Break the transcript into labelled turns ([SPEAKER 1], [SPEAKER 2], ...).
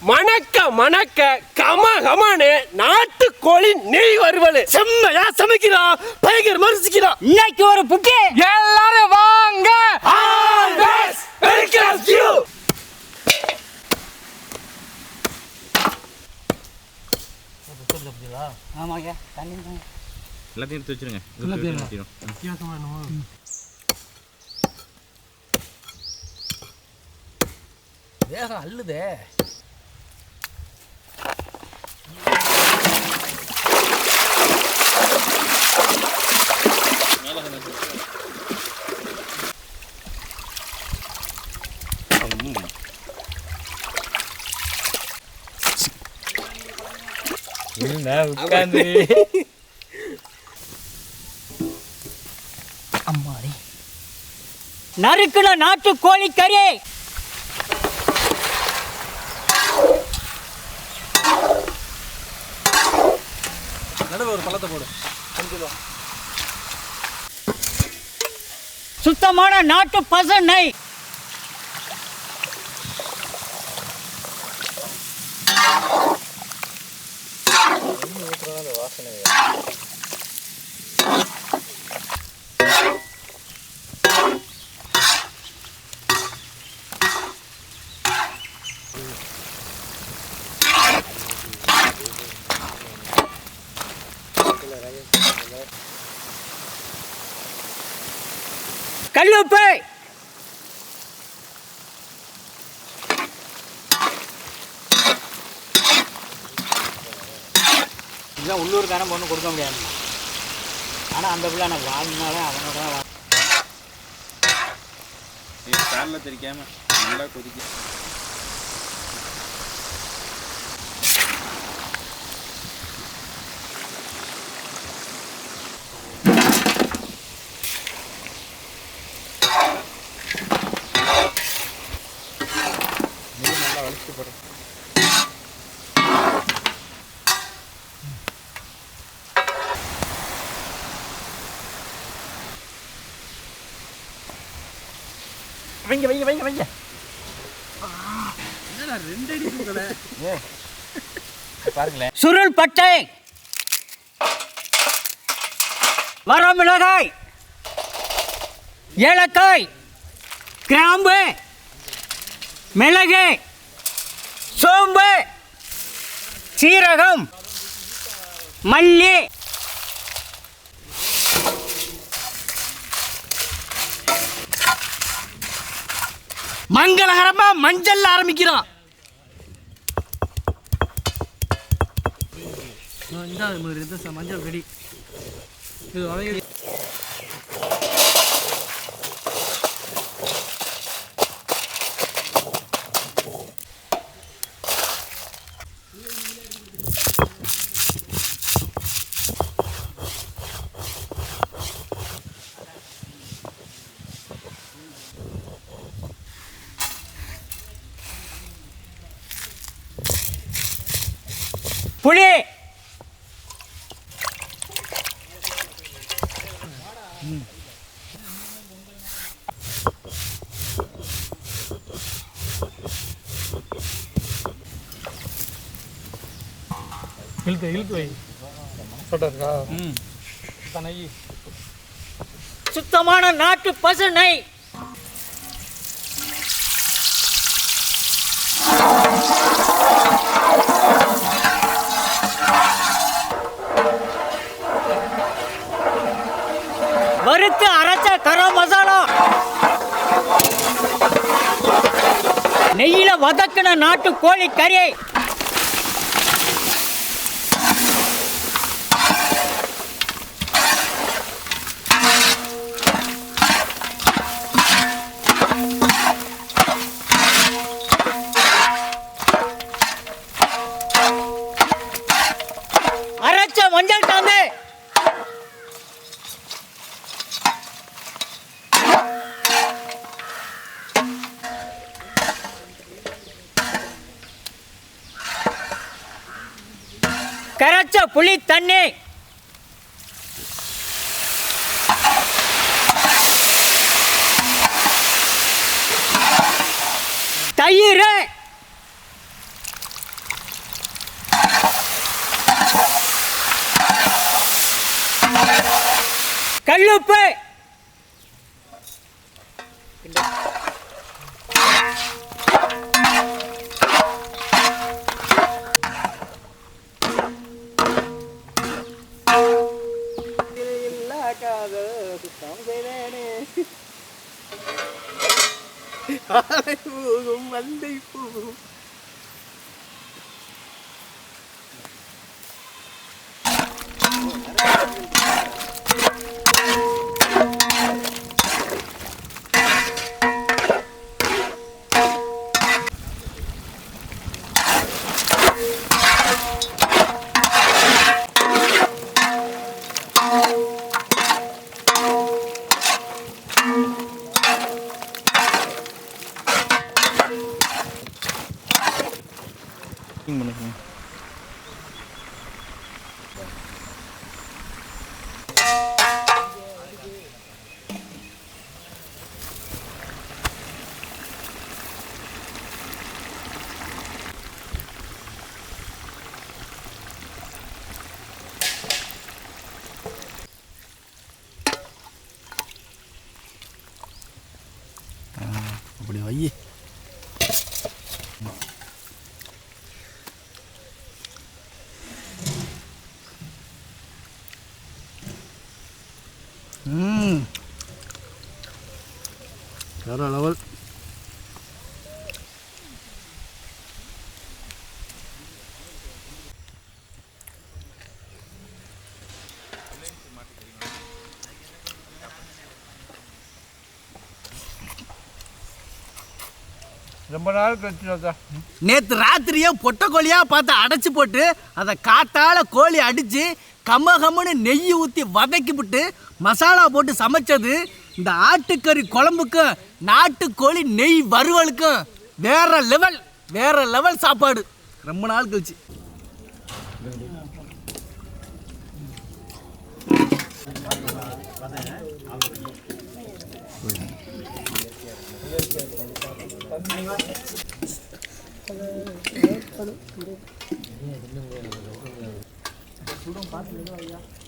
[SPEAKER 1] மணக்க மணக்க கம கமனு நாட்டுக்கோழி நெய் வறுவல் செம்மையா சமைக்கிறான், பயங்கரமா ருசிக்கிறான்.
[SPEAKER 2] இன்னைக்கு ஒரு புட்டி
[SPEAKER 1] எல்லாரும் வாங்க.
[SPEAKER 2] ஆமாங்க, தண்ணி
[SPEAKER 3] எல்லாத்தையும் எடுத்து வச்சிருங்க.
[SPEAKER 2] வேகம் அள்ளுதே.
[SPEAKER 1] உட்காந்து
[SPEAKER 2] அம்மாடி நறுக்குன நாட்டு கோழி கறி.
[SPEAKER 1] நடுவில் ஒரு பழத்தை போடு.
[SPEAKER 2] சுத்தமான நாட்டு பசு நெய். கல்லுப்பு, இதுதான் உள்ளூர்காரன் பொண்ணு கொடுக்க முடியாது. ஆனால் அந்த பிள்ளை எனக்கு வாழ்னாலே அவனோட
[SPEAKER 3] காலில் தெரிக்காம நல்லா கொதிக்க. நல்லா வலிச்சு போடுறேன்.
[SPEAKER 2] வைங்க வைங்க வைங்க வைங்க.
[SPEAKER 3] பாருங்களேன்.
[SPEAKER 2] சுருள் பட்டை, வரமிளகாய், ஏலக்காய், கிராம்பு, மிளகு, சோம்பு, சீரகம், மல்லி,
[SPEAKER 1] மங்களகரமா மஞ்சள் ஆரம்பிக்கிறோம். மஞ்சள் ரெடி.
[SPEAKER 2] புளி,
[SPEAKER 1] இழுத்து வை.
[SPEAKER 2] சுத்தமான நாட்டு பசு நெய். வறுத்து அரைச்ச கரம் மசாலா, நெய்யில வதக்கின நாட்டு கோழி கறி, அரைச்ச மஞ்சள் தாந்து, கரைச்ச புளி தண்ணி, தயிர்,
[SPEAKER 1] கல்லுப்பு, மந்தை பூ. அப்படி வை. வேற லெவல். ரொம்ப நாள் கழிச்சு நேற்று ராத்திரியே பொட்டை கோழியாக பார்த்து அடைச்சி போட்டு அதை காட்டால் கோழி அடித்து கம்மன்னு நெய் ஊற்றி வதக்கி விட்டு மசாலா போட்டு சமைச்சது இந்த ஆட்டுக்கறி குழம்புக்கும் நாட்டுக்கோழி நெய் வறுவலுக்கும் வேற லெவல் சாப்பாடு. ரொம்ப நாள் கழிச்சு. சுடும் பார்த்து